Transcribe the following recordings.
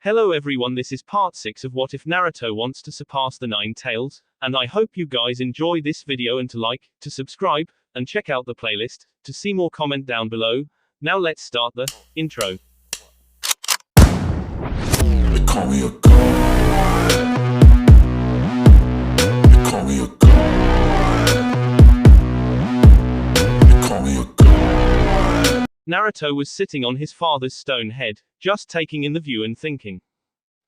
Hello everyone, this is part 6 of What If Naruto Wants to Surpass the 9 Tails, and I hope you guys enjoy this video and to like, to subscribe, and check out the playlist, to see more comment down below. Now let's start the intro. They call me a god. They call me a god. They call me a god. Naruto was sitting on his father's stone head, just taking in the view and thinking.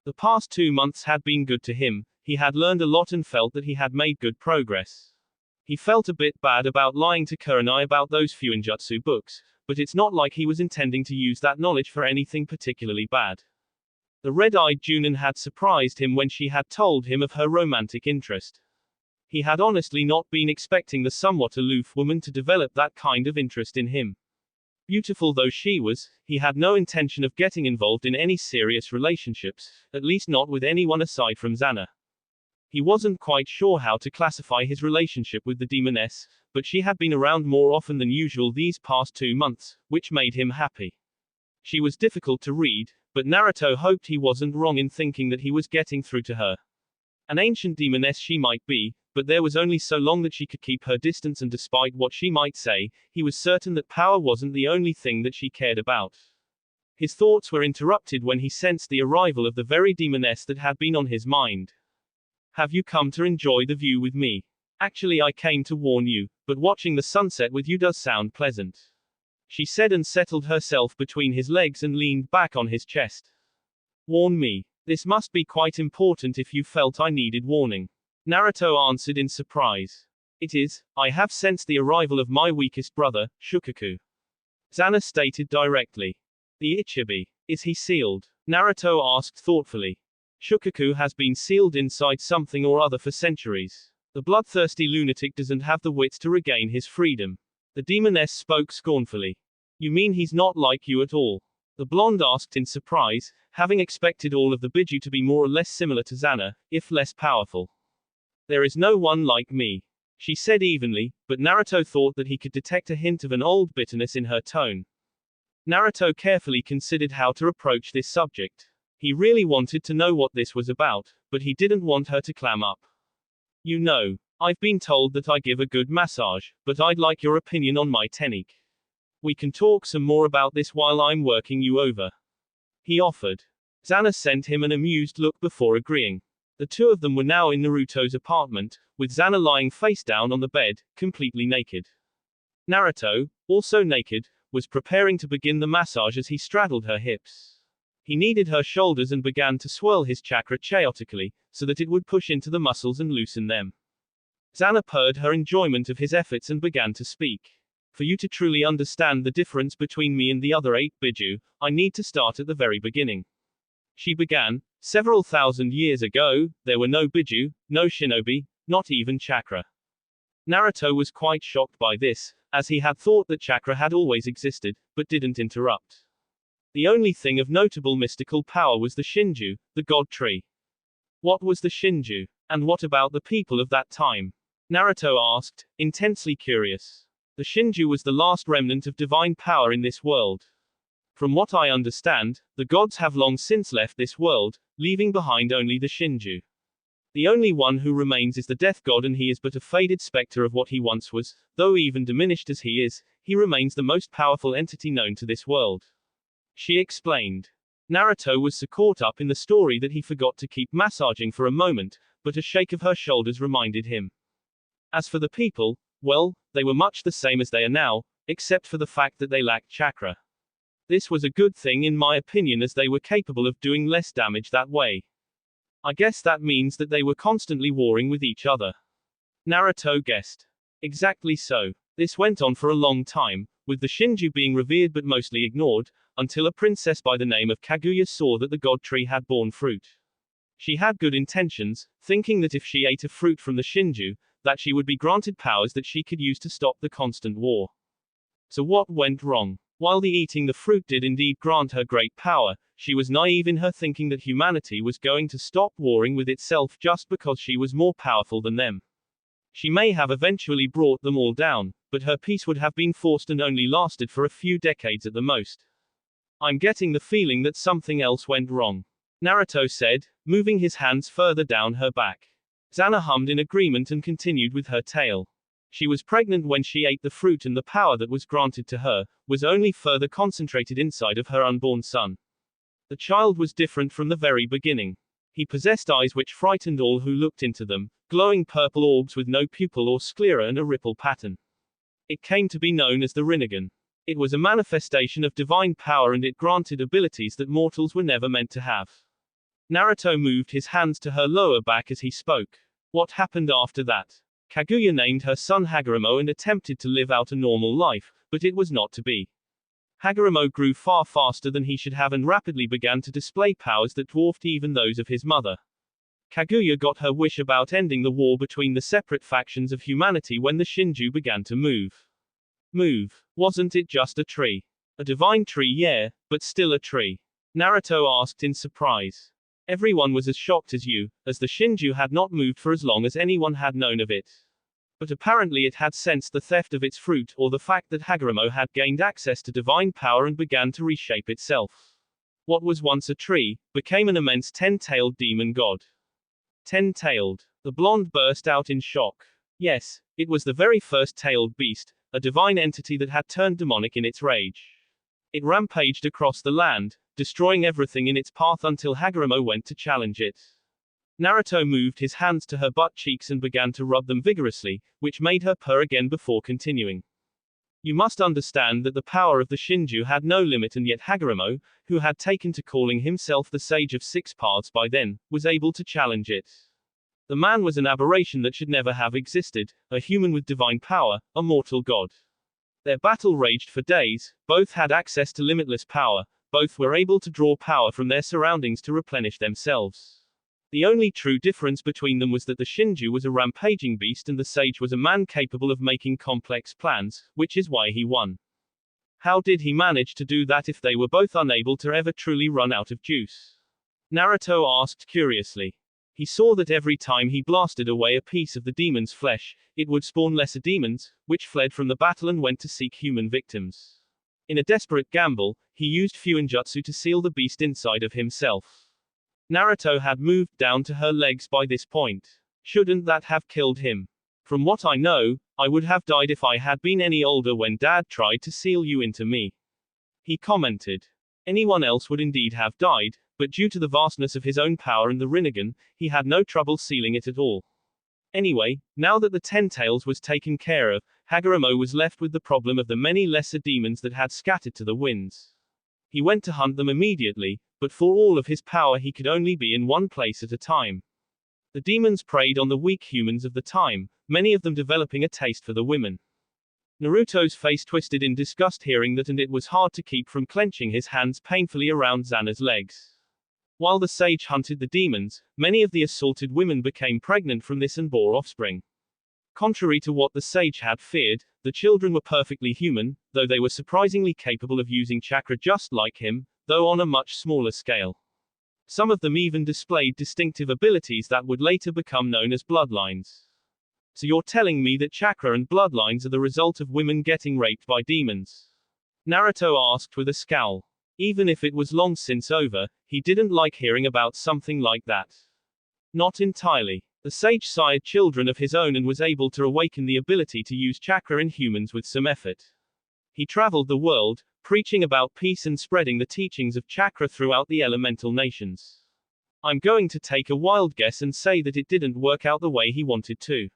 The past 2 months had been good to him, he had learned a lot and felt that he had made good progress. He felt a bit bad about lying to Kurenai about those Fuinjutsu books, but it's not like he was intending to use that knowledge for anything particularly bad. The red-eyed Junin had surprised him when she had told him of her romantic interest. He had honestly not been expecting the somewhat aloof woman to develop that kind of interest in him. Beautiful though she was, he had no intention of getting involved in any serious relationships, at least not with anyone aside from Xana. He wasn't quite sure how to classify his relationship with the demoness, but she had been around more often than usual these past 2 months, which made him happy. She was difficult to read, but Naruto hoped he wasn't wrong in thinking that he was getting through to her. An ancient demoness she might be, but there was only so long that she could keep her distance, and despite what she might say, he was certain that power wasn't the only thing that she cared about. His thoughts were interrupted when he sensed the arrival of the very demoness that had been on his mind. Have you come to enjoy the view with me? Actually, I came to warn you, but watching the sunset with you does sound pleasant. She said and settled herself between his legs and leaned back on his chest. Warn me. This must be quite important if you felt I needed warning. Naruto answered in surprise. It is, I have sensed the arrival of my weakest brother, Shukaku. Xana stated directly. The Ichibi. Is he sealed? Naruto asked thoughtfully. Shukaku has been sealed inside something or other for centuries. The bloodthirsty lunatic doesn't have the wits to regain his freedom. The demoness spoke scornfully. You mean he's not like you at all? The blonde asked in surprise, having expected all of the Biju to be more or less similar to Xana, if less powerful. There is no one like me, she said evenly, but Naruto thought that he could detect a hint of an old bitterness in her tone. Naruto carefully considered how to approach this subject. He really wanted to know what this was about, but he didn't want her to clam up. You know, I've been told that I give a good massage, but I'd like your opinion on my technique. We can talk some more about this while I'm working you over, he offered. Xana sent him an amused look before agreeing. The two of them were now in Naruto's apartment, with Xana lying face down on the bed, completely naked. Naruto, also naked, was preparing to begin the massage as he straddled her hips. He kneaded her shoulders and began to swirl his chakra chaotically, so that it would push into the muscles and loosen them. Xana purred her enjoyment of his efforts and began to speak. For you to truly understand the difference between me and the other 8 Biju, I need to start at the very beginning. She began. Several thousand years ago, there were no Biju, no shinobi, not even chakra. Naruto was quite shocked by this, as he had thought that chakra had always existed, but didn't interrupt. The only thing of notable mystical power was the Shinju, the god tree. What was the Shinju? And what about the people of that time? Naruto asked, intensely curious. The Shinju was the last remnant of divine power in this world. From what I understand, the gods have long since left this world, leaving behind only the Shinju. The only one who remains is the death god, and he is but a faded specter of what he once was, though even diminished as he is, he remains the most powerful entity known to this world. She explained. Naruto was so caught up in the story that he forgot to keep massaging for a moment, but a shake of her shoulders reminded him. As for the people, well, they were much the same as they are now, except for the fact that they lacked chakra. This was a good thing in my opinion, as they were capable of doing less damage that way. I guess that means that they were constantly warring with each other. Naruto guessed. Exactly so. This went on for a long time, with the Shinju being revered but mostly ignored, until a princess by the name of Kaguya saw that the god tree had borne fruit. She had good intentions, thinking that if she ate a fruit from the Shinju, that she would be granted powers that she could use to stop the constant war. So what went wrong? While the eating the fruit did indeed grant her great power, she was naive in her thinking that humanity was going to stop warring with itself just because she was more powerful than them. She may have eventually brought them all down, but her peace would have been forced and only lasted for a few decades at the most. I'm getting the feeling that something else went wrong. Naruto said, moving his hands further down her back. Zana hummed in agreement and continued with her tale. She was pregnant when she ate the fruit, and the power that was granted to her was only further concentrated inside of her unborn son. The child was different from the very beginning. He possessed eyes which frightened all who looked into them, glowing purple orbs with no pupil or sclera and a ripple pattern. It came to be known as the Rinnegan. It was a manifestation of divine power, and it granted abilities that mortals were never meant to have. Naruto moved his hands to her lower back as he spoke. What happened after that? Kaguya named her son Hagoromo and attempted to live out a normal life, but it was not to be. Hagoromo grew far faster than he should have and rapidly began to display powers that dwarfed even those of his mother. Kaguya got her wish about ending the war between the separate factions of humanity when the Shinju began to move. Move. Wasn't it just a tree? A divine tree, yeah, but still a tree. Naruto asked in surprise. Everyone was as shocked as you, as the Shinju had not moved for as long as anyone had known of it. But apparently it had sensed the theft of its fruit, or the fact that Hagoromo had gained access to divine power and began to reshape itself. What was once a tree, became an immense 10-tailed demon god. 10-tailed. The blonde burst out in shock. Yes, it was the very first tailed beast, a divine entity that had turned demonic in its rage. It rampaged across the land, destroying everything in its path until Hagoromo went to challenge it. Naruto moved his hands to her butt cheeks and began to rub them vigorously, which made her purr again before continuing. You must understand that the power of the Shinju had no limit, and yet Hagoromo, who had taken to calling himself the Sage of Six Paths by then, was able to challenge it. The man was an aberration that should never have existed, a human with divine power, a mortal god. Their battle raged for days, both had access to limitless power, both were able to draw power from their surroundings to replenish themselves. The only true difference between them was that the Shinju was a rampaging beast and the sage was a man capable of making complex plans, which is why he won. How did he manage to do that if they were both unable to ever truly run out of juice? Naruto asked curiously. He saw that every time he blasted away a piece of the demon's flesh, it would spawn lesser demons, which fled from the battle and went to seek human victims. In a desperate gamble, he used Fuinjutsu to seal the beast inside of himself. Naruto had moved down to her legs by this point. Shouldn't that have killed him? From what I know, I would have died if I had been any older when Dad tried to seal you into me. He commented. Anyone else would indeed have died, but due to the vastness of his own power and the Rinnegan, he had no trouble sealing it at all. Anyway, now that the 10 tails was taken care of, Hagoromo was left with the problem of the many lesser demons that had scattered to the winds. He went to hunt them immediately, but for all of his power he could only be in one place at a time. The demons preyed on the weak humans of the time, many of them developing a taste for the women. Naruto's face twisted in disgust hearing that, and it was hard to keep from clenching his hands painfully around Zana's legs. While the sage hunted the demons, many of the assaulted women became pregnant from this and bore offspring. Contrary to what the sage had feared, the children were perfectly human, though they were surprisingly capable of using chakra just like him, though on a much smaller scale. Some of them even displayed distinctive abilities that would later become known as bloodlines. So you're telling me that chakra and bloodlines are the result of women getting raped by demons? Naruto asked with a scowl. Even if it was long since over, he didn't like hearing about something like that. Not entirely. The sage sired children of his own and was able to awaken the ability to use chakra in humans with some effort. He traveled the world, preaching about peace and spreading the teachings of chakra throughout the elemental nations. I'm going to take a wild guess and say that it didn't work out the way he wanted to.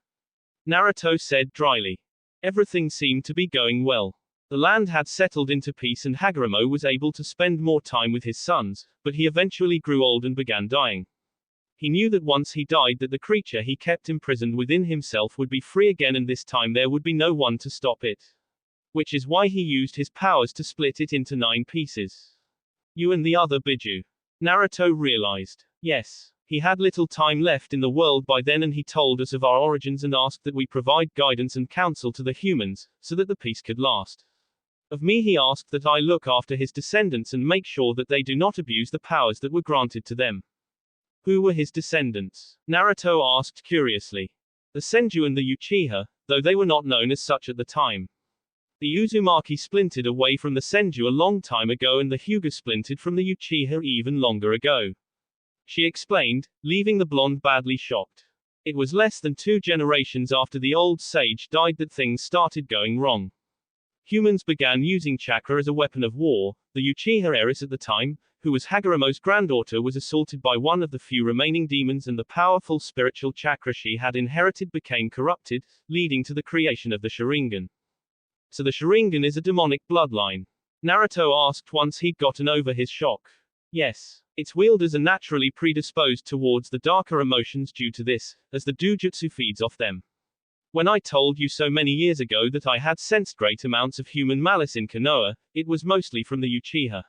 Naruto said dryly. Everything seemed to be going well. The land had settled into peace and Hagoromo was able to spend more time with his sons, but he eventually grew old and began dying. He knew that once he died that the creature he kept imprisoned within himself would be free again, and this time there would be no one to stop it. Which is why he used his powers to split it into 9 pieces. You and the other Biju. Naruto realized. Yes. He had little time left in the world by then, and he told us of our origins and asked that we provide guidance and counsel to the humans, so that the peace could last. Of me he asked that I look after his descendants and make sure that they do not abuse the powers that were granted to them. Who were his descendants? Naruto asked curiously. The Senju and the Uchiha, though they were not known as such at the time. The Uzumaki splintered away from the Senju a long time ago, and the Hyuga splintered from the Uchiha even longer ago. she explained, leaving the blonde badly shocked. It was less than 2 generations after the old sage died that things started going wrong. Humans began using chakra as a weapon of war. The Uchiha heiress at the time, who was Hagoromo's granddaughter, was assaulted by one of the few remaining demons, and the powerful spiritual chakra she had inherited became corrupted, leading to the creation of the Sharingan. So the Sharingan is a demonic bloodline? Naruto asked once he'd gotten over his shock. Yes. Its wielders are naturally predisposed towards the darker emotions due to this, as the dojutsu feeds off them. When I told you so many years ago that I had sensed great amounts of human malice in Konoha, it was mostly from the Uchiha.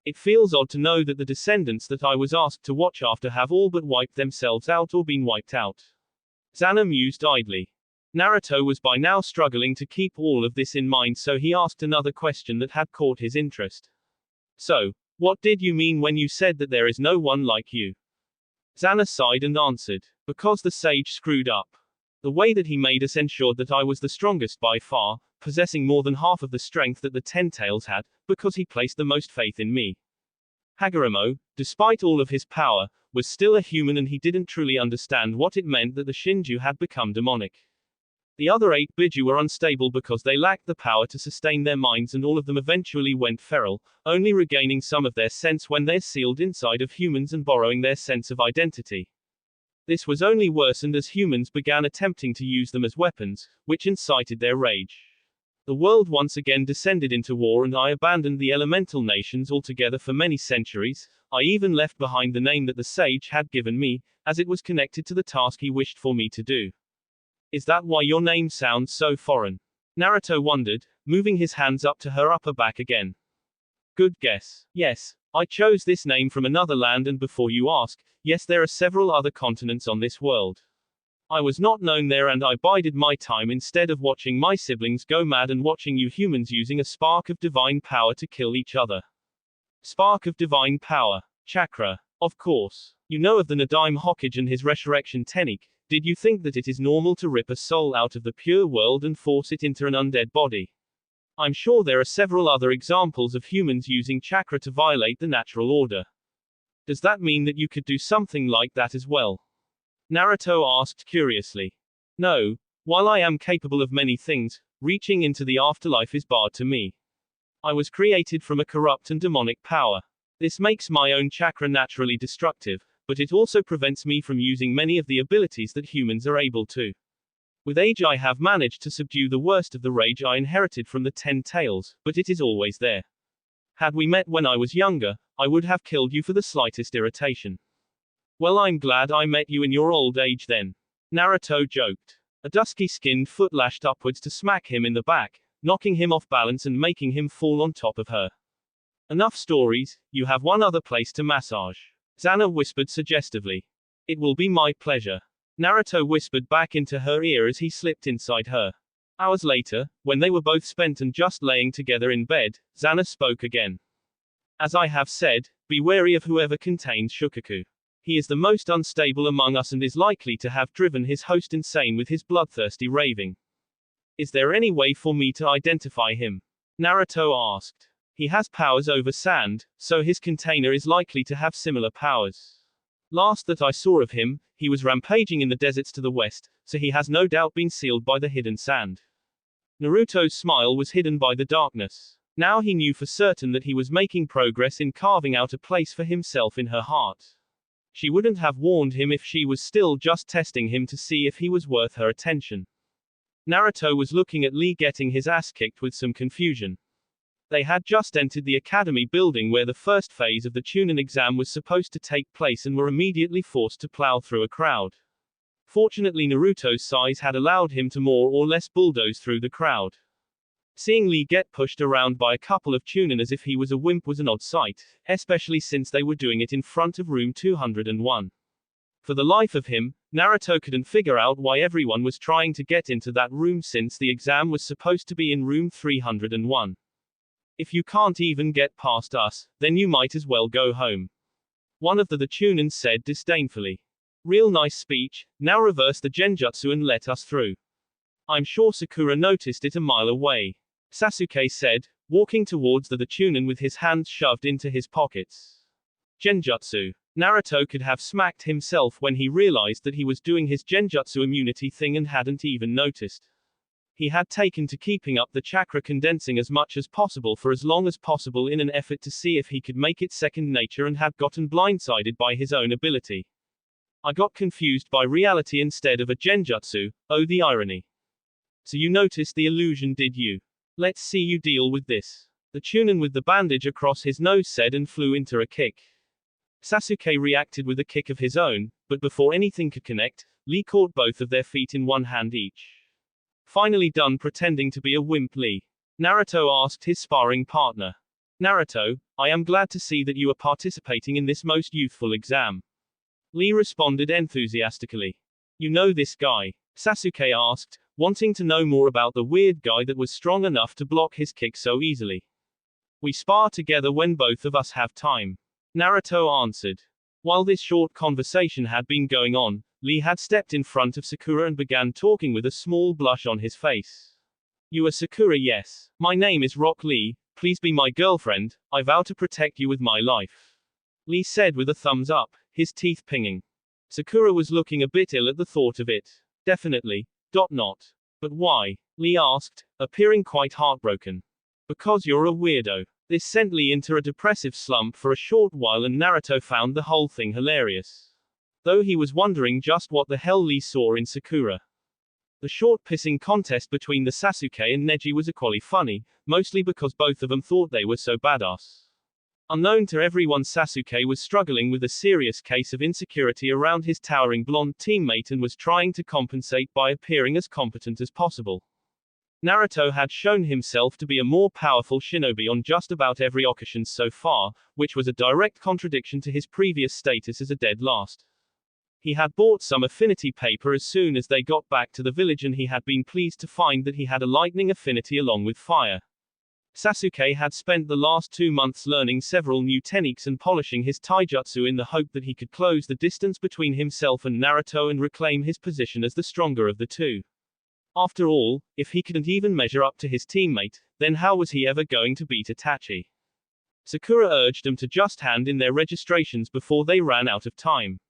It feels odd to know that the descendants that I was asked to watch after have all but wiped themselves out or been wiped out. Zana mused idly. Naruto was by now struggling to keep all of this in mind, so he asked another question that had caught his interest. So, what did you mean when you said that there is no one like you? Zana sighed and answered, because the sage screwed up. The way that he made us ensured that I was the strongest by far, possessing more than half of the strength that the Ten Tails had, because he placed the most faith in me. Hagoromo, despite all of his power, was still a human, and he didn't truly understand what it meant that the Shinju had become demonic. The other 8 Biju were unstable because they lacked the power to sustain their minds, and all of them eventually went feral, only regaining some of their sense when they're sealed inside of humans and borrowing their sense of identity. This was only worsened as humans began attempting to use them as weapons, which incited their rage. The world once again descended into war, and I abandoned the elemental nations altogether for many centuries. I even left behind the name that the sage had given me, as it was connected to the task he wished for me to do. Is that why your name sounds so foreign? Naruto wondered, moving his hands up to her upper back again. Good guess. Yes, I chose this name from another land, and before you ask, yes, there are several other continents on this world. I was not known there, and I bided my time instead of watching my siblings go mad and watching you humans using a spark of divine power to kill each other. Spark of divine power. Chakra. Of course. You know of the Nadaime Hokage and his resurrection technique. Did you think that it is normal to rip a soul out of the pure world and force it into an undead body? I'm sure there are several other examples of humans using chakra to violate the natural order. Does that mean that you could do something like that as well? Naruto asked curiously. No. While I am capable of many things, reaching into the afterlife is barred to me. I was created from a corrupt and demonic power. This makes my own chakra naturally destructive, but it also prevents me from using many of the abilities that humans are able to. With age I have managed to subdue the worst of the rage I inherited from the 10 Tails, but it is always there. Had we met when I was younger, I would have killed you for the slightest irritation. Well, I'm glad I met you in your old age then. Naruto joked. A dusky-skinned foot lashed upwards to smack him in the back, knocking him off balance and making him fall on top of her. Enough stories, you have one other place to massage. Zana whispered suggestively. It will be my pleasure. Naruto whispered back into her ear as he slipped inside her. Hours later, when they were both spent and just laying together in bed, Zana spoke again. As I have said, be wary of whoever contains Shukaku. He is the most unstable among us and is likely to have driven his host insane with his bloodthirsty raving. Is there any way for me to identify him? Naruto asked. He has powers over sand, so his container is likely to have similar powers. Last that I saw of him, he was rampaging in the deserts to the west, so he has no doubt been sealed by the hidden sand. Naruto's smile was hidden by the darkness. Now he knew for certain that he was making progress in carving out a place for himself in her heart. She wouldn't have warned him if she was still just testing him to see if he was worth her attention. Naruto was looking at Lee getting his ass kicked with some confusion. They had just entered the academy building where the first phase of the Chunin exam was supposed to take place and were immediately forced to plow through a crowd. Fortunately, Naruto's size had allowed him to more or less bulldoze through the crowd. Seeing Lee get pushed around by a couple of Chunin as if he was a wimp was an odd sight, especially since they were doing it in front of room 201. For the life of him, Naruto couldn't figure out why everyone was trying to get into that room since the exam was supposed to be in room 301. If you can't even get past us, then you might as well go home. One of the Chunin said disdainfully. Real nice speech, now reverse the genjutsu and let us through. I'm sure Sakura noticed it a mile away. Sasuke said, walking towards the Chunin with his hands shoved into his pockets. Genjutsu. Naruto could have smacked himself when he realized that he was doing his genjutsu immunity thing and hadn't even noticed. He had taken to keeping up the chakra condensing as much as possible for as long as possible in an effort to see if he could make it second nature and had gotten blindsided by his own ability. I got confused by reality instead of a genjutsu, oh the irony. So you noticed the illusion, did you? Let's see you deal with this. The Chunin with the bandage across his nose said and flew into a kick. Sasuke reacted with a kick of his own, but before anything could connect, Lee caught both of their feet in one hand each. Finally done pretending to be a wimp, Lee. Naruto asked his sparring partner. Naruto, I am glad to see that you are participating in this most youthful exam. Lee responded enthusiastically. You know this guy? Sasuke asked, wanting to know more about the weird guy that was strong enough to block his kick so easily. We spar together when both of us have time. Naruto answered. While this short conversation had been going on, Lee had stepped in front of Sakura and began talking with a small blush on his face. You are Sakura, yes. My name is Rock Lee, please be my girlfriend, I vow to protect you with my life. Lee said with a thumbs up, his teeth pinging. Sakura was looking a bit ill at the thought of it. Definitely. Not. But why? Lee asked, appearing quite heartbroken. Because you're a weirdo. This sent Lee into a depressive slump for a short while and Naruto found the whole thing hilarious. Though he was wondering just what the hell Lee saw in Sakura. The short pissing contest between the Sasuke and Neji was equally funny, mostly because both of them thought they were so badass. Unknown to everyone, Sasuke was struggling with a serious case of insecurity around his towering blonde teammate and was trying to compensate by appearing as competent as possible. Naruto had shown himself to be a more powerful shinobi on just about every occasion so far, which was a direct contradiction to his previous status as a dead last. He had bought some affinity paper as soon as they got back to the village and he had been pleased to find that he had a lightning affinity along with fire. Sasuke had spent the last 2 months learning several new techniques and polishing his taijutsu in the hope that he could close the distance between himself and Naruto and reclaim his position as the stronger of the two. After all, if he couldn't even measure up to his teammate, then how was he ever going to beat Itachi? Sakura urged them to just hand in their registrations before they ran out of time.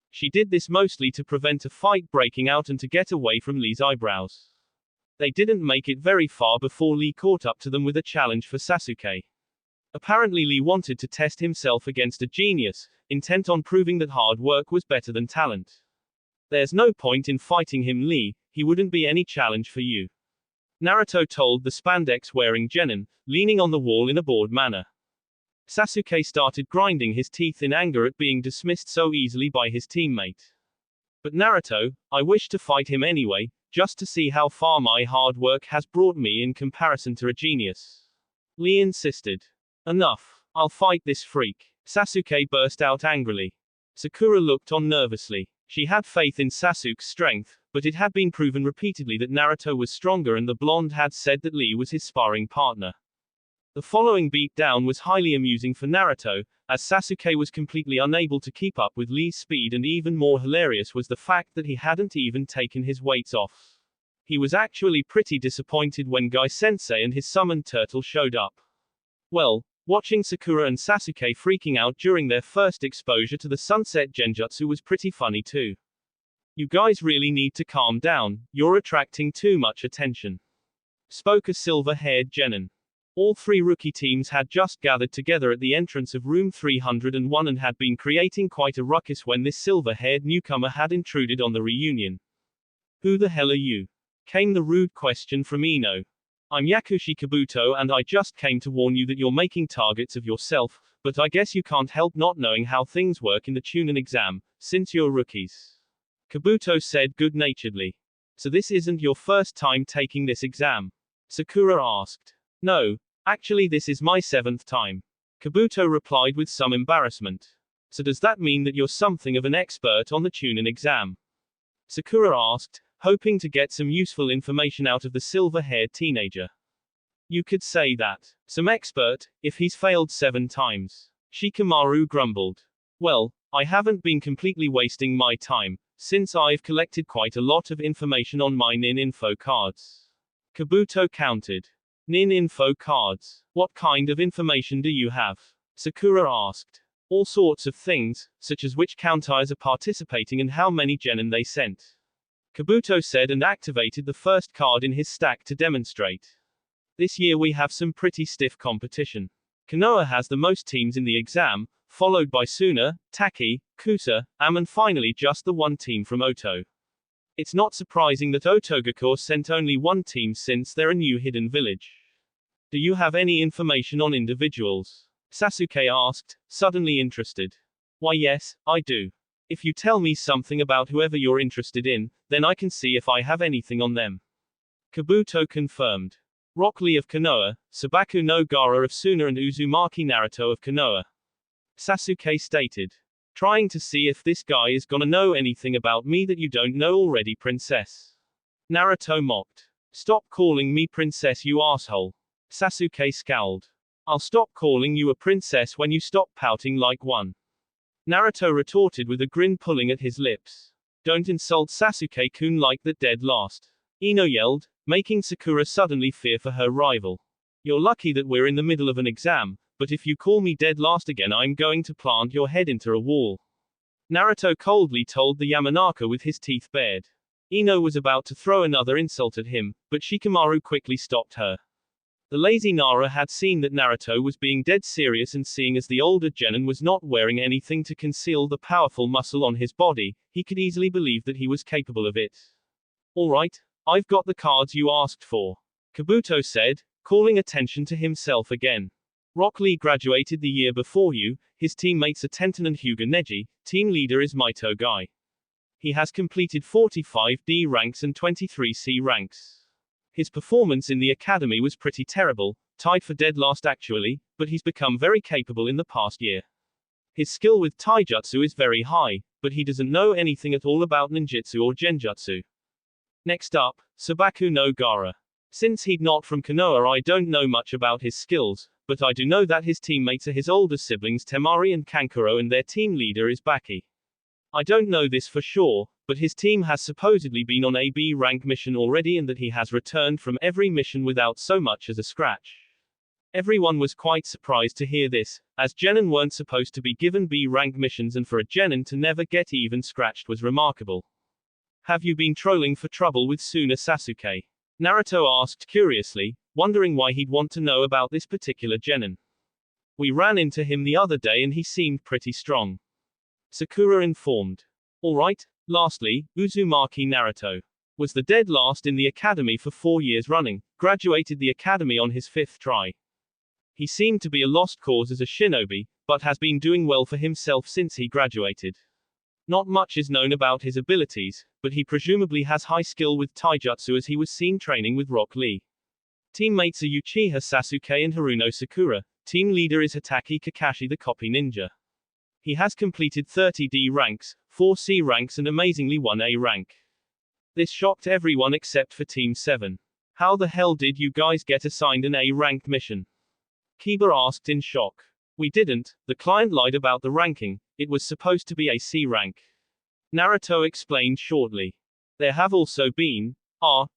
She did this mostly to prevent a fight breaking out and to get away from Lee's eyebrows. They didn't make it very far before Lee caught up to them with a challenge for Sasuke. Apparently Lee wanted to test himself against a genius, intent on proving that hard work was better than talent. There's no point in fighting him, Lee, he wouldn't be any challenge for you. Naruto told the spandex-wearing genin, leaning on the wall in a bored manner. Sasuke started grinding his teeth in anger at being dismissed so easily by his teammate. But Naruto, I wish to fight him anyway, just to see how far my hard work has brought me in comparison to a genius. Lee insisted. Enough. I'll fight this freak. Sasuke burst out angrily. Sakura looked on nervously. She had faith in Sasuke's strength, but it had been proven repeatedly that Naruto was stronger and the blonde had said that Lee was his sparring partner. The following beatdown was highly amusing for Naruto, as Sasuke was completely unable to keep up with Lee's speed, and even more hilarious was the fact that he hadn't even taken his weights off. He was actually pretty disappointed when Guy Sensei and his summoned turtle showed up. Well, watching Sakura and Sasuke freaking out during their first exposure to the sunset genjutsu was pretty funny too. You guys really need to calm down, you're attracting too much attention. Spoke a silver-haired genin. All 3 rookie teams had just gathered together at the entrance of room 301 and had been creating quite a ruckus when this silver-haired newcomer had intruded on the reunion. Who the hell are you? Came the rude question from Ino. I'm Yakushi Kabuto and I just came to warn you that you're making targets of yourself, but I guess you can't help not knowing how things work in the Chunin exam, since you're rookies. Kabuto said good-naturedly. So this isn't your first time taking this exam? Sakura asked. No. Actually this is my 7th time. Kabuto replied with some embarrassment. So does that mean that you're something of an expert on the Chunin exam? Sakura asked, hoping to get some useful information out of the silver-haired teenager. You could say that. Some expert, if he's failed 7 times. Shikamaru grumbled. Well, I haven't been completely wasting my time, since I've collected quite a lot of information on my Nin info cards. Kabuto countered. Nin info cards. What kind of information do you have? Sakura asked. All sorts of things, such as which counties are participating and how many genin they sent. Kabuto said and activated the first card in his stack to demonstrate. This year we have some pretty stiff competition. Konoha has the most teams in the exam, followed by Suna, Taki, Kusa, and finally just the one team from Oto. It's not surprising that Otogakure sent only one team since they're a new hidden village. Do you have any information on individuals? Sasuke asked, suddenly interested. Why yes, I do. If you tell me something about whoever you're interested in, then I can see if I have anything on them. Kabuto confirmed. Rock Lee of Konoha, Sabaku no Gaara of Suna and Uzumaki Naruto of Konoha. Sasuke stated. Trying to see if this guy is gonna know anything about me that you don't know already, princess. Naruto mocked. Stop calling me princess, you asshole. Sasuke scowled. I'll stop calling you a princess when you stop pouting like one. Naruto retorted with a grin pulling at his lips. Don't insult Sasuke-kun like that dead last. Ino yelled, making Sakura suddenly fear for her rival. You're lucky that we're in the middle of an exam, but if you call me dead last again I'm going to plant your head into a wall. Naruto coldly told the Yamanaka with his teeth bared. Ino was about to throw another insult at him, but Shikamaru quickly stopped her. The lazy Nara had seen that Naruto was being dead serious, and seeing as the older genin was not wearing anything to conceal the powerful muscle on his body, he could easily believe that he was capable of it. Alright, I've got the cards you asked for. Kabuto said, calling attention to himself again. Rock Lee graduated the year before you, his teammates are Tenten and Hyuga Neji, team leader is Maito Gai. He has completed 45 D ranks and 23 C ranks. His performance in the academy was pretty terrible, tied for dead last actually, but he's become very capable in the past year. His skill with taijutsu is very high, but he doesn't know anything at all about ninjutsu or genjutsu. Next up, Sabaku no Gaara. Since he's not from Konoha I don't know much about his skills, but I do know that his teammates are his older siblings Temari and Kankuro and their team leader is Baki. I don't know this for sure, but his team has supposedly been on a B rank mission already and that he has returned from every mission without so much as a scratch. Everyone was quite surprised to hear this, as genin weren't supposed to be given B rank missions, and for a genin to never get even scratched was remarkable. Have you been trolling for trouble with Suna Sasuke? Naruto asked curiously, wondering why he'd want to know about this particular genin. We ran into him the other day and he seemed pretty strong. Sakura informed. Alright, lastly, Uzumaki Naruto. Was the dead last in the academy for 4 years running, graduated the academy on his 5th try. He seemed to be a lost cause as a shinobi, but has been doing well for himself since he graduated. Not much is known about his abilities, but he presumably has high skill with taijutsu as he was seen training with Rock Lee. Teammates are Uchiha Sasuke and Haruno Sakura, team leader is Hitaki Kakashi the copy ninja. He has completed 30 D ranks, 4 C ranks and amazingly 1 A rank. This shocked everyone except for Team 7. How the hell did you guys get assigned an A-ranked mission? Kiba asked in shock. We didn't, the client lied about the ranking, it was supposed to be a C rank. Naruto explained shortly. There have also been,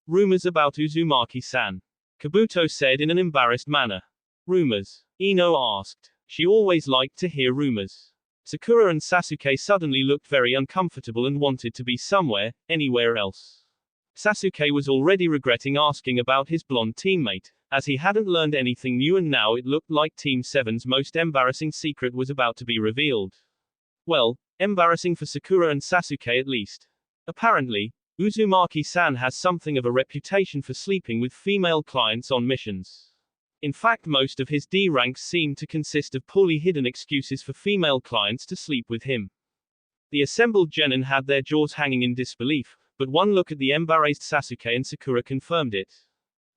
rumors about Uzumaki-san. Kabuto said in an embarrassed manner. Rumors? Ino asked. She always liked to hear rumors. Sakura and Sasuke suddenly looked very uncomfortable and wanted to be somewhere, anywhere else. Sasuke was already regretting asking about his blonde teammate, as he hadn't learned anything new and now it looked like Team 7's most embarrassing secret was about to be revealed. Well, embarrassing for Sakura and Sasuke at least. Apparently, Uzumaki-san has something of a reputation for sleeping with female clients on missions. In fact, most of his D ranks seem to consist of poorly hidden excuses for female clients to sleep with him. The assembled genin had their jaws hanging in disbelief, but one look at the embarrassed Sasuke and Sakura confirmed it.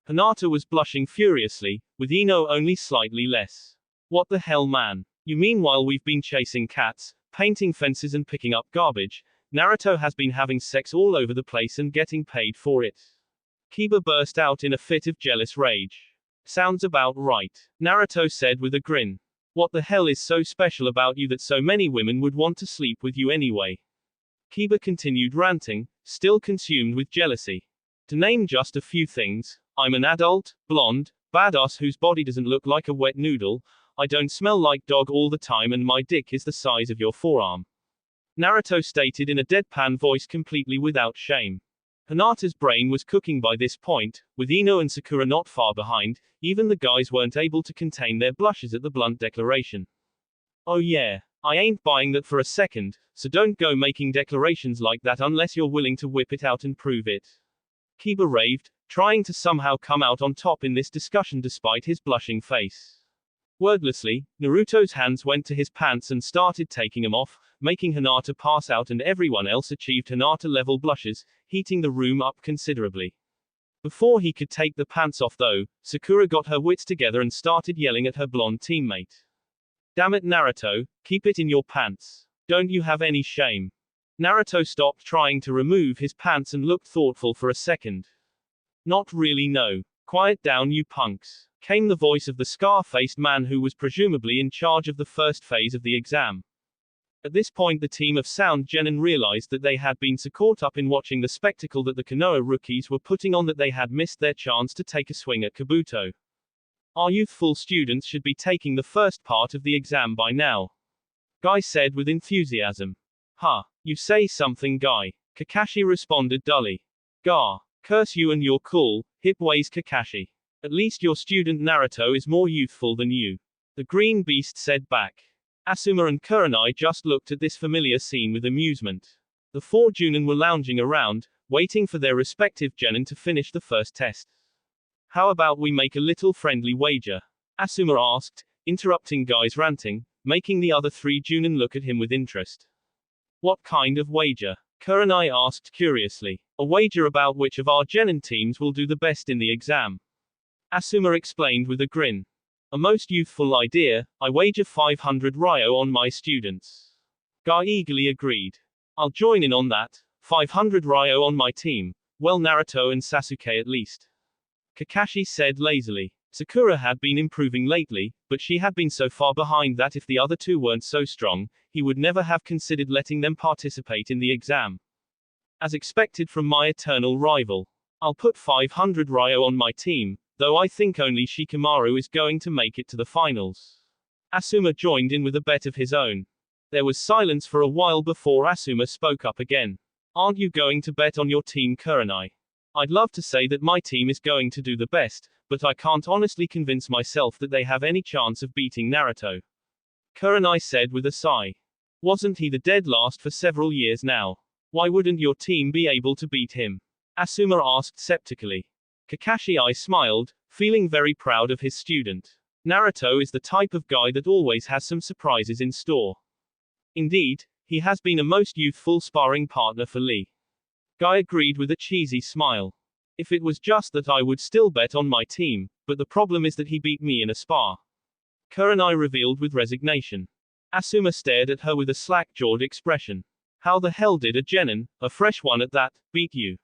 Hinata was blushing furiously, with Ino only slightly less. What the hell, man? You mean while we've been chasing cats, painting fences and picking up garbage, Naruto has been having sex all over the place and getting paid for it? Kiba burst out in a fit of jealous rage. Sounds about right, Naruto said with a grin. What the hell is so special about you that so many women would want to sleep with you anyway? Kiba continued ranting, still consumed with jealousy. To name just a few things, I'm an adult, blonde, badass whose body doesn't look like a wet noodle, I don't smell like dog all the time and my dick is the size of your forearm. Naruto stated in a deadpan voice completely without shame. Hinata's brain was cooking by this point, with Ino and Sakura not far behind, even the guys weren't able to contain their blushes at the blunt declaration. Oh yeah, I ain't buying that for a second, so don't go making declarations like that unless you're willing to whip it out and prove it. Kiba raved, trying to somehow come out on top in this discussion despite his blushing face. Wordlessly, Naruto's hands went to his pants and started taking them off, making Hinata pass out and everyone else achieved Hinata-level blushes, heating the room up considerably. Before he could take the pants off though, Sakura got her wits together and started yelling at her blonde teammate. Damn it Naruto, keep it in your pants. Don't you have any shame? Naruto stopped trying to remove his pants and looked thoughtful for a second. Not really no. Quiet down you punks, came the voice of the scar-faced man who was presumably in charge of the first phase of the exam. At this point the team of Sound Genin realized that they had been so caught up in watching the spectacle that the Konoha rookies were putting on that they had missed their chance to take a swing at Kabuto. Our youthful students should be taking the first part of the exam by now. Guy said with enthusiasm. Huh, you say something Guy. Kakashi responded dully. Gah, curse you and your cool, hip ways Kakashi. At least your student Naruto is more youthful than you. The green beast said back. Asuma and Kurenai just looked at this familiar scene with amusement. The four Junin were lounging around, waiting for their respective genin to finish the first test. How about we make a little friendly wager? Asuma asked, interrupting Guy's ranting, making the other three Junin look at him with interest. What kind of wager? Kurenai asked curiously. A wager about which of our genin teams will do the best in the exam. Asuma explained with a grin. A most youthful idea, I wager 500 Ryo on my students. Guy eagerly agreed. I'll join in on that, 500 Ryo on my team, well Naruto and Sasuke at least. Kakashi said lazily. Sakura had been improving lately, but she had been so far behind that if the other two weren't so strong, he would never have considered letting them participate in the exam. As expected from my eternal rival. I'll put 500 Ryo on my team, though I think only Shikamaru is going to make it to the finals. Asuma joined in with a bet of his own. There was silence for a while before Asuma spoke up again. Aren't you going to bet on your team Kurenai? I'd love to say that my team is going to do the best, but I can't honestly convince myself that they have any chance of beating Naruto. Kurenai said with a sigh. Wasn't he the dead last for several years now? Why wouldn't your team be able to beat him? Asuma asked skeptically. Kakashi smiled, feeling very proud of his student. Naruto is the type of guy that always has some surprises in store. Indeed, he has been a most youthful sparring partner for Lee. Guy agreed with a cheesy smile. If it was just that I would still bet on my team, but the problem is that he beat me in a spar. Kurenai revealed with resignation. Asuma stared at her with a slack-jawed expression. How the hell did a genin, a fresh one at that, beat you?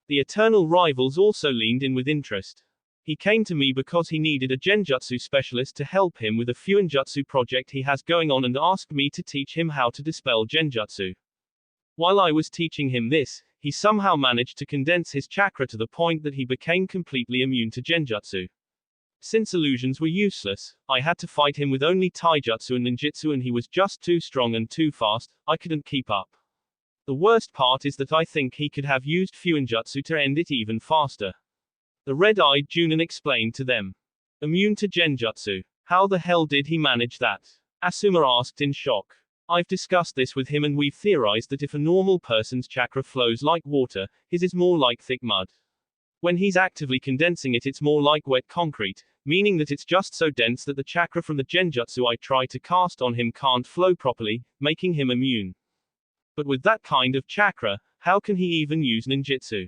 The eternal rivals also leaned in with interest. He came to me because he needed a genjutsu specialist to help him with a fuinjutsu project he has going on and asked me to teach him how to dispel genjutsu. While I was teaching him this, he somehow managed to condense his chakra to the point that he became completely immune to genjutsu. Since illusions were useless, I had to fight him with only taijutsu and ninjutsu and he was just too strong and too fast, I couldn't keep up. The worst part is that I think he could have used fuinjutsu to end it even faster. The red-eyed Junin explained to them. Immune to genjutsu. How the hell did he manage that? Asuma asked in shock. I've discussed this with him and we've theorized that if a normal person's chakra flows like water, his is more like thick mud. When he's actively condensing it, it's more like wet concrete, meaning that it's just so dense that the chakra from the genjutsu I try to cast on him can't flow properly, making him immune. But with that kind of chakra, how can he even use ninjutsu?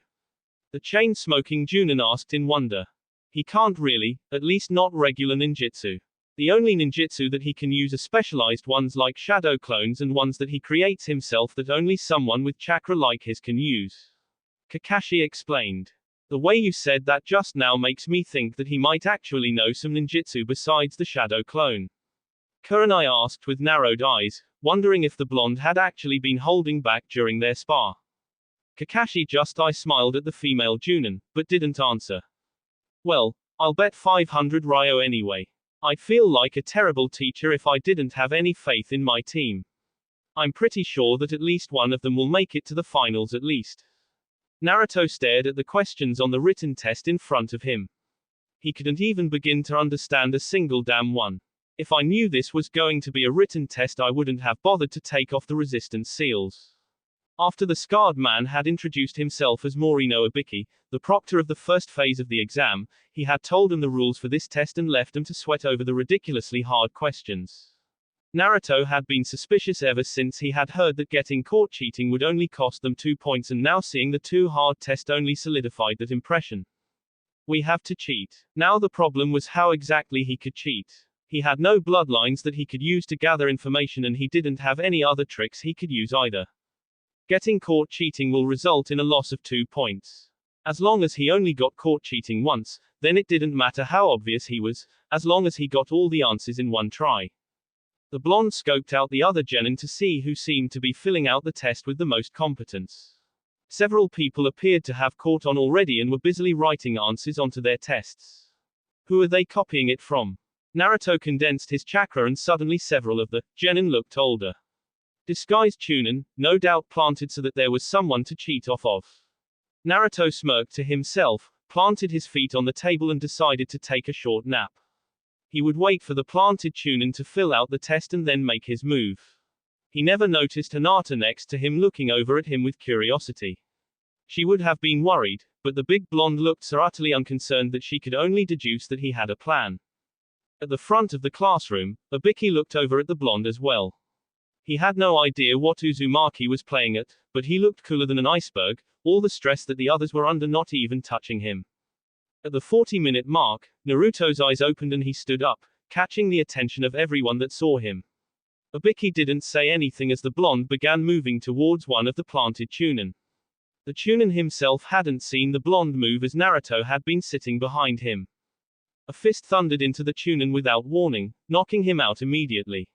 The chain-smoking Junin asked in wonder. He can't really, at least not regular ninjutsu. The only ninjutsu that he can use are specialized ones like shadow clones and ones that he creates himself that only someone with chakra like his can use. Kakashi explained. The way you said that just now makes me think that he might actually know some ninjutsu besides the shadow clone. Kurenai asked with narrowed eyes, wondering if the blonde had actually been holding back during their spar. Kakashi just smiled at the female Junin, but didn't answer. Well, I'll bet 500 Ryo anyway. I'd feel like a terrible teacher if I didn't have any faith in my team. I'm pretty sure that at least one of them will make it to the finals at least. Naruto stared at the questions on the written test in front of him. He couldn't even begin to understand a single damn one. If I knew this was going to be a written test, I wouldn't have bothered to take off the resistance seals. After the scarred man had introduced himself as Morino Ibiki, the proctor of the first phase of the exam, he had told him the rules for this test and left him to sweat over the ridiculously hard questions. Naruto had been suspicious ever since he had heard that getting caught cheating would only cost them 2 points, and now seeing the too hard test only solidified that impression. We have to cheat. Now the problem was how exactly he could cheat. He had no bloodlines that he could use to gather information, and he didn't have any other tricks he could use either. Getting caught cheating will result in a loss of 2 points. As long as he only got caught cheating once, then it didn't matter how obvious he was, as long as he got all the answers in one try. The blonde scoped out the other genin to see who seemed to be filling out the test with the most competence. Several people appeared to have caught on already and were busily writing answers onto their tests. Who are they copying it from? Naruto condensed his chakra, and suddenly several of the genin looked older. Disguised Chunin, no doubt planted so that there was someone to cheat off of. Naruto smirked to himself, planted his feet on the table, and decided to take a short nap. He would wait for the planted Chunin to fill out the test and then make his move. He never noticed Hinata next to him looking over at him with curiosity. She would have been worried, but the big blonde looked so utterly unconcerned that she could only deduce that he had a plan. At the front of the classroom, Ibiki looked over at the blonde as well. He had no idea what Uzumaki was playing at, but he looked cooler than an iceberg, all the stress that the others were under not even touching him. At the 40-minute mark, Naruto's eyes opened and he stood up, catching the attention of everyone that saw him. Ibiki didn't say anything as the blonde began moving towards one of the planted Chunin. The Chunin himself hadn't seen the blonde move, as Naruto had been sitting behind him. A fist thundered into the Chunin without warning, knocking him out immediately.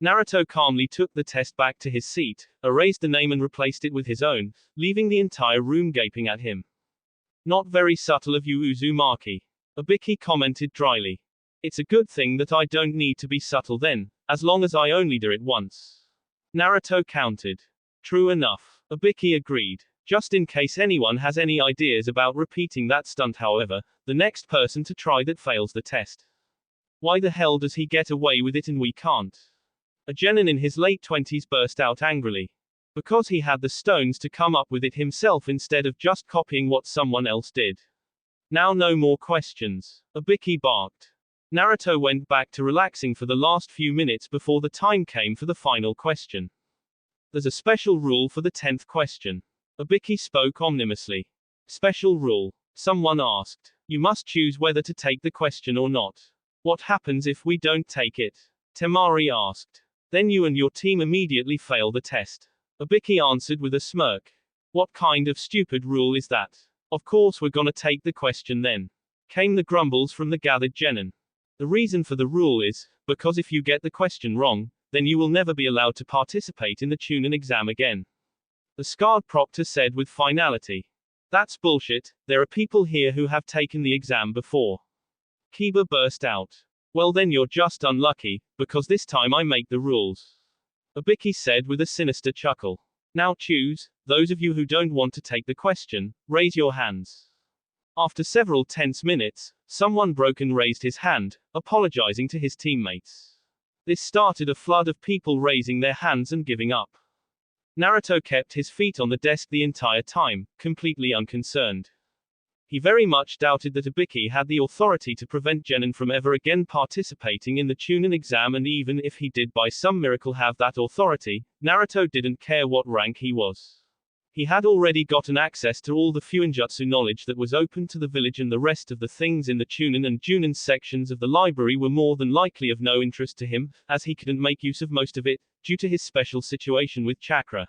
Naruto calmly took the test back to his seat, erased the name and replaced it with his own, leaving the entire room gaping at him. Not very subtle of you, Uzumaki. Ibiki commented dryly. It's a good thing that I don't need to be subtle then, as long as I only do it once. Naruto countered. True enough. Ibiki agreed. Just in case anyone has any ideas about repeating that stunt, however, the next person to try that fails the test. Why the hell does he get away with it and we can't? A genin in his late 20s burst out angrily. Because he had the stones to come up with it himself instead of just copying what someone else did. Now no more questions. Ibiki barked. Naruto went back to relaxing for the last few minutes before the time came for the final question. There's a special rule for the 10th question. Ibiki spoke ominously. Special rule? Someone asked. You must choose whether to take the question or not. What happens if we don't take it? Temari asked. Then you and your team immediately fail the test. Ibiki answered with a smirk. What kind of stupid rule is that? Of course we're gonna take the question then. Came the grumbles from the gathered genin. The reason for the rule is, because if you get the question wrong, then you will never be allowed to participate in the Chunin exam again. The scarred proctor said with finality. That's bullshit, there are people here who have taken the exam before. Kiba burst out. Well then you're just unlucky, because this time I make the rules. Ibiki said with a sinister chuckle. Now choose, those of you who don't want to take the question, raise your hands. After several tense minutes, someone broke and raised his hand, apologizing to his teammates. This started a flood of people raising their hands and giving up. Naruto kept his feet on the desk the entire time, completely unconcerned. He very much doubted that Ibiki had the authority to prevent genin from ever again participating in the Chunin exam, and even if he did by some miracle have that authority, Naruto didn't care what rank he was. He had already gotten access to all the Fuinjutsu knowledge that was open to the village, and the rest of the things in the Chunin and Junin sections of the library were more than likely of no interest to him, as he couldn't make use of most of it, due to his special situation with chakra.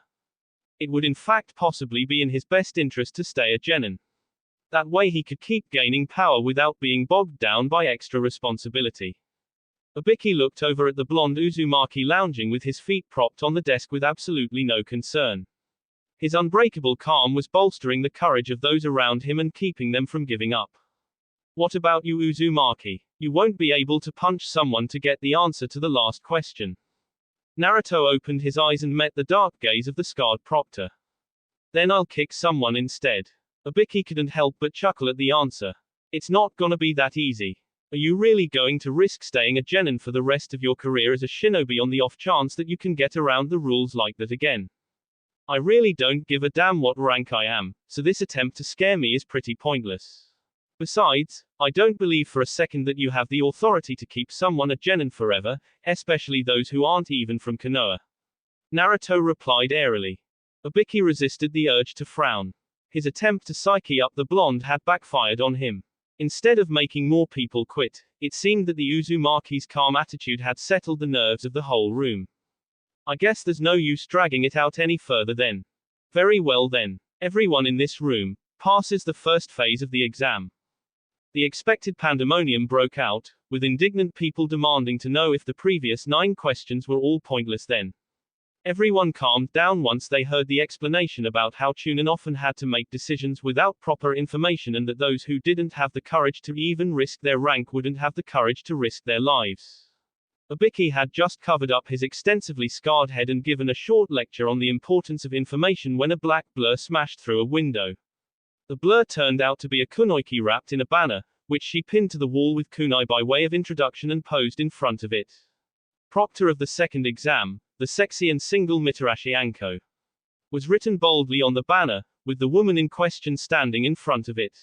It would in fact possibly be in his best interest to stay a genin. That way he could keep gaining power without being bogged down by extra responsibility. Ibiki looked over at the blonde Uzumaki lounging with his feet propped on the desk with absolutely no concern. His unbreakable calm was bolstering the courage of those around him and keeping them from giving up. What about you, Uzumaki? You won't be able to punch someone to get the answer to the last question. Naruto opened his eyes and met the dark gaze of the scarred proctor. Then I'll kick someone instead. Ibiki couldn't help but chuckle at the answer. It's not gonna be that easy. Are you really going to risk staying a genin for the rest of your career as a shinobi on the off chance that you can get around the rules like that again? I really don't give a damn what rank I am, so this attempt to scare me is pretty pointless. Besides, I don't believe for a second that you have the authority to keep someone a genin forever, especially those who aren't even from Konoha. Naruto replied airily. Ibiki resisted the urge to frown. His attempt to psyche up the blonde had backfired on him. Instead of making more people quit, it seemed that the Uzumaki's calm attitude had settled the nerves of the whole room. I guess there's no use dragging it out any further then. Very well then. Everyone in this room passes the first phase of the exam. The expected pandemonium broke out, with indignant people demanding to know if the previous 9 questions were all pointless then. Everyone calmed down once they heard the explanation about how Chunin often had to make decisions without proper information and that those who didn't have the courage to even risk their rank wouldn't have the courage to risk their lives. Ibiki had just covered up his extensively scarred head and given a short lecture on the importance of information when a black blur smashed through a window. The blur turned out to be a kunoiki wrapped in a banner, which she pinned to the wall with kunai by way of introduction and posed in front of it. Proctor of the second exam, the sexy and single Mitarashi Anko, was written boldly on the banner, with the woman in question standing in front of it.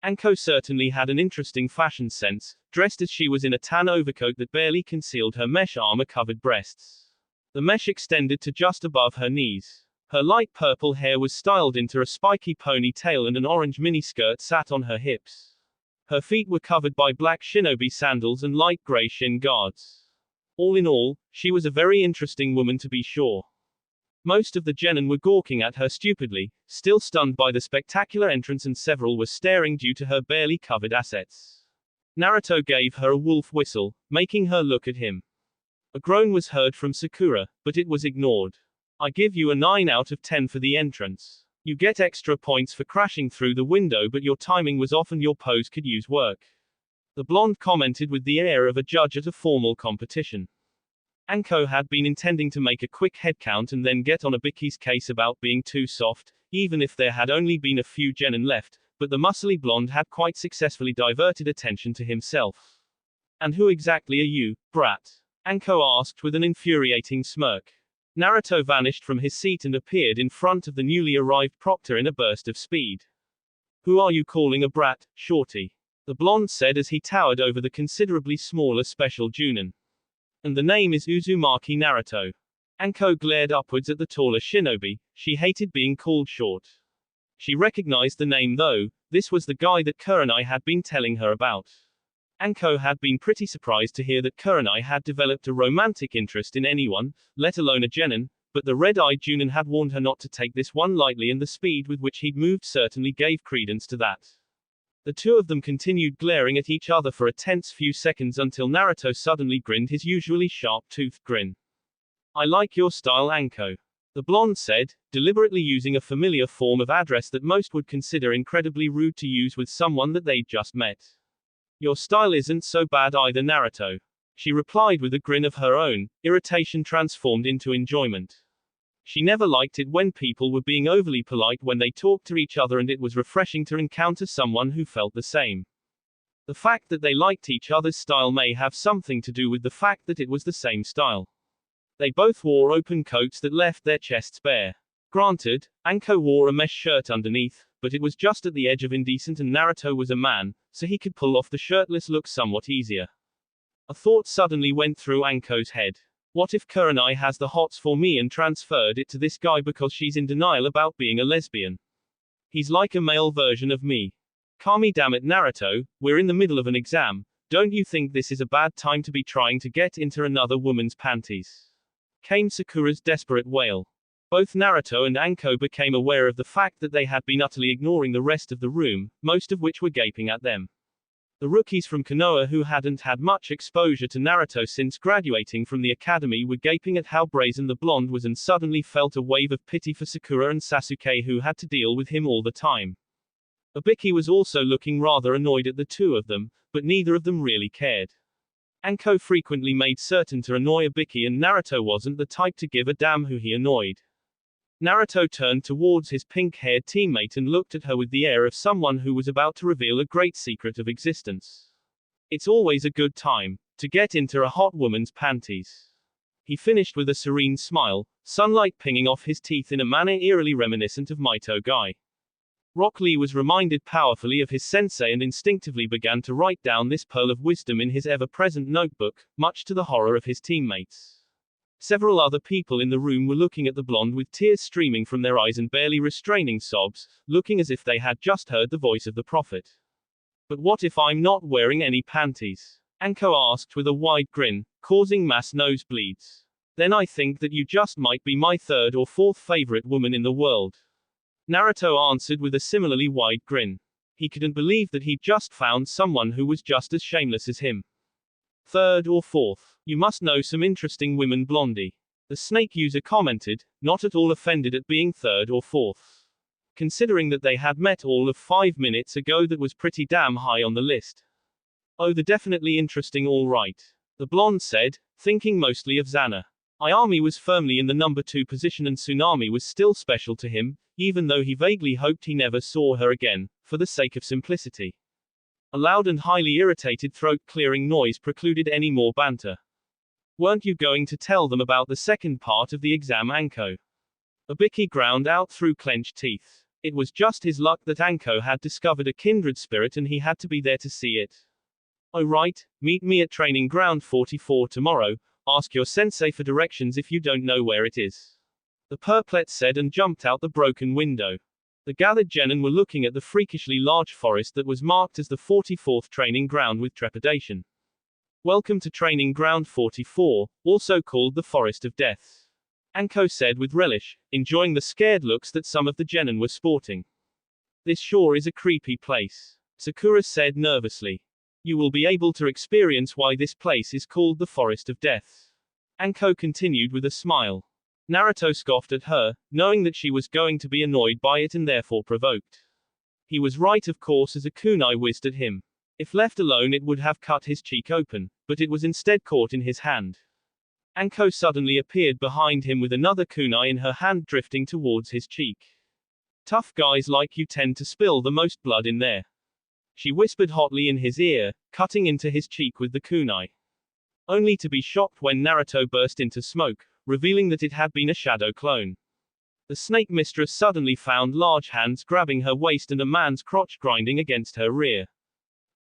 Anko certainly had an interesting fashion sense, dressed as she was in a tan overcoat that barely concealed her mesh armor-covered breasts. The mesh extended to just above her knees. Her light purple hair was styled into a spiky ponytail and an orange miniskirt sat on her hips. Her feet were covered by black shinobi sandals and light gray shin guards. All in all, she was a very interesting woman to be sure. Most of the genin were gawking at her stupidly, still stunned by the spectacular entrance, and several were staring due to her barely covered assets. Naruto gave her a wolf whistle, making her look at him. A groan was heard from Sakura, but it was ignored. I give you a 9 out of 10 for the entrance. You get extra points for crashing through the window, but your timing was off and your pose could use work. The blonde commented with the air of a judge at a formal competition. Anko had been intending to make a quick head count and then get on Ibiki's case about being too soft, even if there had only been a few genin left, but the muscly blonde had quite successfully diverted attention to himself. And who exactly are you, brat? Anko asked with an infuriating smirk. Naruto vanished from his seat and appeared in front of the newly arrived proctor in a burst of speed. Who are you calling a brat, shorty? The blonde said as he towered over the considerably smaller special Junin. And the name is Uzumaki Naruto. Anko glared upwards at the taller shinobi. She hated being called short. She recognized the name though. This was the guy that Kurenai had been telling her about. Anko had been pretty surprised to hear that Kurenai had developed a romantic interest in anyone, let alone a genin, but the red-eyed Junin had warned her not to take this one lightly, and the speed with which he'd moved certainly gave credence to that. The two of them continued glaring at each other for a tense few seconds until Naruto suddenly grinned his usually sharp-toothed grin. I like your style, Anko. The blonde said, deliberately using a familiar form of address that most would consider incredibly rude to use with someone that they'd just met. Your style isn't so bad either, Naruto. She replied with a grin of her own, irritation transformed into enjoyment. She never liked it when people were being overly polite when they talked to each other, and it was refreshing to encounter someone who felt the same. The fact that they liked each other's style may have something to do with the fact that it was the same style. They both wore open coats that left their chests bare. Granted, Anko wore a mesh shirt underneath, but it was just at the edge of indecent, and Naruto was a man, so he could pull off the shirtless look somewhat easier. A thought suddenly went through Anko's head. What if Kurenai has the hots for me and transferred it to this guy because she's in denial about being a lesbian? He's like a male version of me. Kami, damn it, Naruto, we're in the middle of an exam. Don't you think this is a bad time to be trying to get into another woman's panties? Came Sakura's desperate wail. Both Naruto and Anko became aware of the fact that they had been utterly ignoring the rest of the room, most of which were gaping at them. The rookies from Konoha who hadn't had much exposure to Naruto since graduating from the academy were gaping at how brazen the blonde was, and suddenly felt a wave of pity for Sakura and Sasuke, who had to deal with him all the time. Ibiki was also looking rather annoyed at the two of them, but neither of them really cared. Anko frequently made certain to annoy Ibiki, and Naruto wasn't the type to give a damn who he annoyed. Naruto turned towards his pink-haired teammate and looked at her with the air of someone who was about to reveal a great secret of existence. It's always a good time to get into a hot woman's panties. He finished with a serene smile, sunlight pinging off his teeth in a manner eerily reminiscent of Maito Guy. Rock Lee was reminded powerfully of his sensei and instinctively began to write down this pearl of wisdom in his ever-present notebook, much to the horror of his teammates. Several other people in the room were looking at the blonde with tears streaming from their eyes and barely restraining sobs, looking as if they had just heard the voice of the prophet. But what if I'm not wearing any panties? Anko asked with a wide grin, causing mass nosebleeds. Then I think that you just might be my third or fourth favorite woman in the world. Naruto answered with a similarly wide grin. He couldn't believe that he'd just found someone who was just as shameless as him. Third or fourth. You must know some interesting women, Blondie. The snake user commented, not at all offended at being third or fourth. Considering that they had met all of 5 minutes ago, that was pretty damn high on the list. Oh, the definitely interesting, all right. The blonde said, thinking mostly of Xana. Ayami was firmly in the number 2 position and Tsunami was still special to him, even though he vaguely hoped he never saw her again, for the sake of simplicity. A loud and highly irritated throat-clearing noise precluded any more banter. Weren't you going to tell them about the second part of the exam, Anko? Ibiki ground out through clenched teeth. It was just his luck that Anko had discovered a kindred spirit and he had to be there to see it. Oh right, meet me at training ground 44 tomorrow, ask your sensei for directions if you don't know where it is. The purplet said and jumped out the broken window. The gathered genin were looking at the freakishly large forest that was marked as the 44th training ground with trepidation. Welcome to training ground 44, also called the Forest of Death. Anko said with relish, enjoying the scared looks that some of the genin were sporting. This sure is a creepy place. Sakura said nervously. You will be able to experience why this place is called the Forest of Death. Anko continued with a smile. Naruto scoffed at her, knowing that she was going to be annoyed by it and therefore provoked. He was right, of course, as a kunai whizzed at him. If left alone it would have cut his cheek open, but it was instead caught in his hand. Anko suddenly appeared behind him with another kunai in her hand drifting towards his cheek. Tough guys like you tend to spill the most blood in there. She whispered hotly in his ear, cutting into his cheek with the kunai. Only to be shocked when Naruto burst into smoke, revealing that it had been a shadow clone. The snake mistress suddenly found large hands grabbing her waist and a man's crotch grinding against her rear.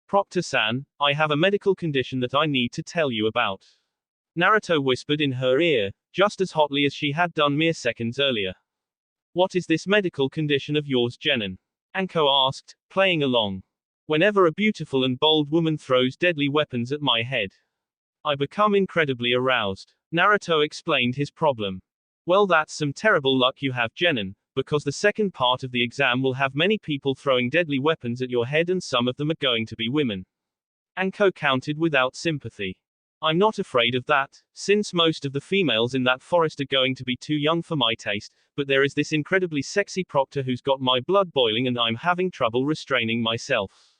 Proctor-san, I have a medical condition that I need to tell you about. Naruto whispered in her ear, just as hotly as she had done mere seconds earlier. What is this medical condition of yours, genin? Anko asked, playing along. Whenever a beautiful and bold woman throws deadly weapons at my head, I become incredibly aroused. Naruto explained his problem. Well, that's some terrible luck you have, genin, because the second part of the exam will have many people throwing deadly weapons at your head and some of them are going to be women. Anko countered without sympathy. I'm not afraid of that, since most of the females in that forest are going to be too young for my taste, but there is this incredibly sexy proctor who's got my blood boiling and I'm having trouble restraining myself.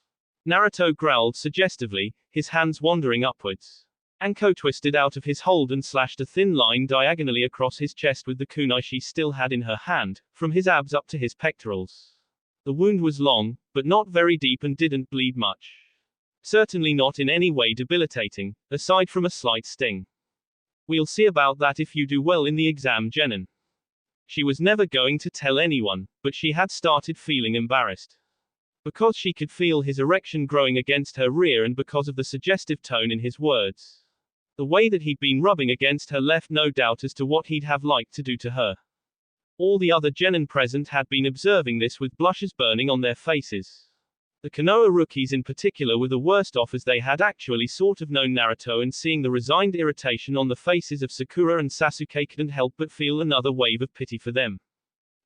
Naruto growled suggestively, his hands wandering upwards. Anko twisted out of his hold and slashed a thin line diagonally across his chest with the kunai she still had in her hand, from his abs up to his pectorals. The wound was long, but not very deep and didn't bleed much. Certainly not in any way debilitating, aside from a slight sting. We'll see about that if you do well in the exam, genin. She was never going to tell anyone, but she had started feeling embarrassed. Because she could feel his erection growing against her rear and because of the suggestive tone in his words. The way that he'd been rubbing against her left no doubt as to what he'd have liked to do to her. All the other genin present had been observing this with blushes burning on their faces. The Konoha rookies in particular were the worst off, as they had actually sort of known Naruto, and seeing the resigned irritation on the faces of Sakura and Sasuke couldn't help but feel another wave of pity for them.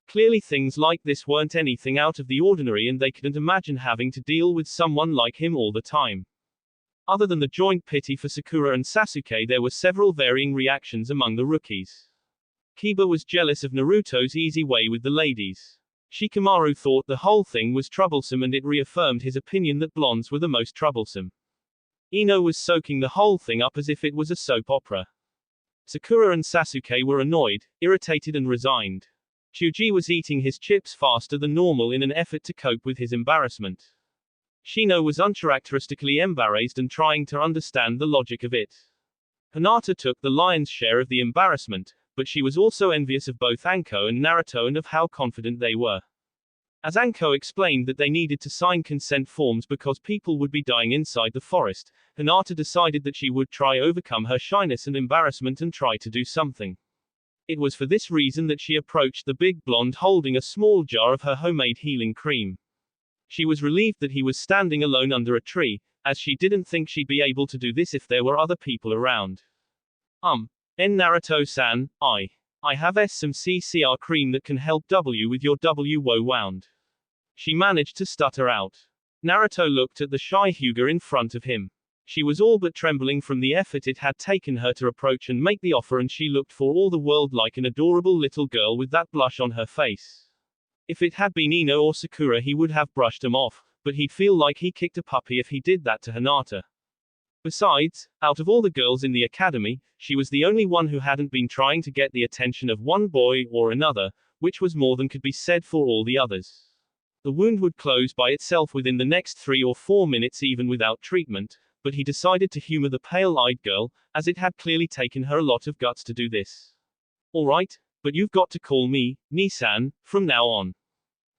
Clearly things like this weren't anything out of the ordinary and they couldn't imagine having to deal with someone like him all the time. Other than the joint pity for Sakura and Sasuke, there were several varying reactions among the rookies. Kiba was jealous of Naruto's easy way with the ladies. Shikamaru thought the whole thing was troublesome and it reaffirmed his opinion that blondes were the most troublesome. Ino was soaking the whole thing up as if it was a soap opera. Sakura and Sasuke were annoyed, irritated and resigned. Chuji was eating his chips faster than normal in an effort to cope with his embarrassment. Shino was uncharacteristically embarrassed and trying to understand the logic of it. Hinata took the lion's share of the embarrassment, but she was also envious of both Anko and Naruto and of how confident they were. As Anko explained that they needed to sign consent forms because people would be dying inside the forest, Hinata decided that she would try overcome her shyness and embarrassment and try to do something. It was for this reason that she approached the big blonde holding a small jar of her homemade healing cream. She was relieved that he was standing alone under a tree, as she didn't think she'd be able to do this if there were other people around. Naruto-san, I have some CCR cream that can help W with your WO wound. She managed to stutter out. Naruto looked at the shy Hyuga in front of him. She was all but trembling from the effort it had taken her to approach and make the offer, and she looked for all the world like an adorable little girl with that blush on her face. If it had been Ino or Sakura he would have brushed them off, but he'd feel like he kicked a puppy if he did that to Hinata. Besides, out of all the girls in the academy, she was the only one who hadn't been trying to get the attention of one boy or another, which was more than could be said for all the others. The wound would close by itself within the next 3 or 4 minutes even without treatment, but he decided to humor the pale-eyed girl, as it had clearly taken her a lot of guts to do this. Alright, but you've got to call me Nissan from now on.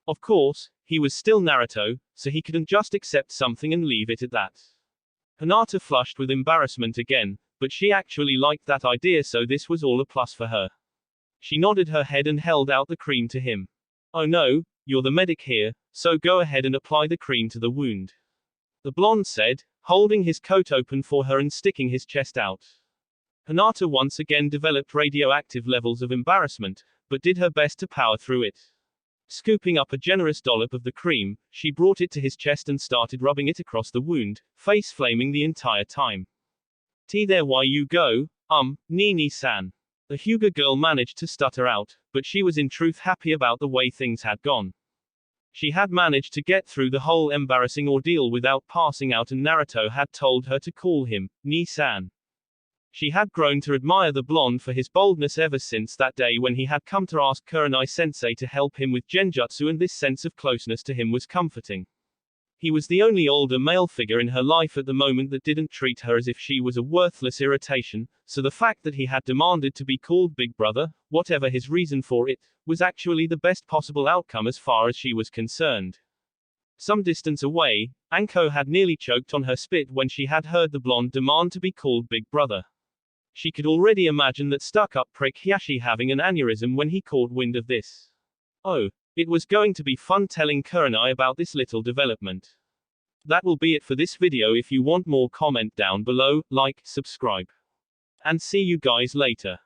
Of course, he was still Naruto, so he couldn't just accept something and leave it at that. Hinata flushed with embarrassment again, but she actually liked that idea, so this was all a plus for her. She nodded her head and held out the cream to him. Oh no, you're the medic here, so go ahead and apply the cream to the wound. The blonde said, holding his coat open for her and sticking his chest out. Hinata once again developed radioactive levels of embarrassment, but did her best to power through it. Scooping up a generous dollop of the cream, she brought it to his chest and started rubbing it across the wound, face flaming the entire time. There why you go, Nini-san. The Hyuga girl managed to stutter out, but she was in truth happy about the way things had gone. She had managed to get through the whole embarrassing ordeal without passing out, and Naruto had told her to call him Ni-san. She had grown to admire the blonde for his boldness ever since that day when he had come to ask Kurenai-sensei to help him with genjutsu, and this sense of closeness to him was comforting. He was the only older male figure in her life at the moment that didn't treat her as if she was a worthless irritation, so the fact that he had demanded to be called Big Brother, whatever his reason for it, was actually the best possible outcome as far as she was concerned. Some distance away, Anko had nearly choked on her spit when she had heard the blonde demand to be called Big Brother. She could already imagine that stuck-up prick Hiyashi having an aneurysm when he caught wind of this. Oh, it was going to be fun telling Kurenai about this little development. That will be it for this video. If you want more, comment down below, like, subscribe. And see you guys later.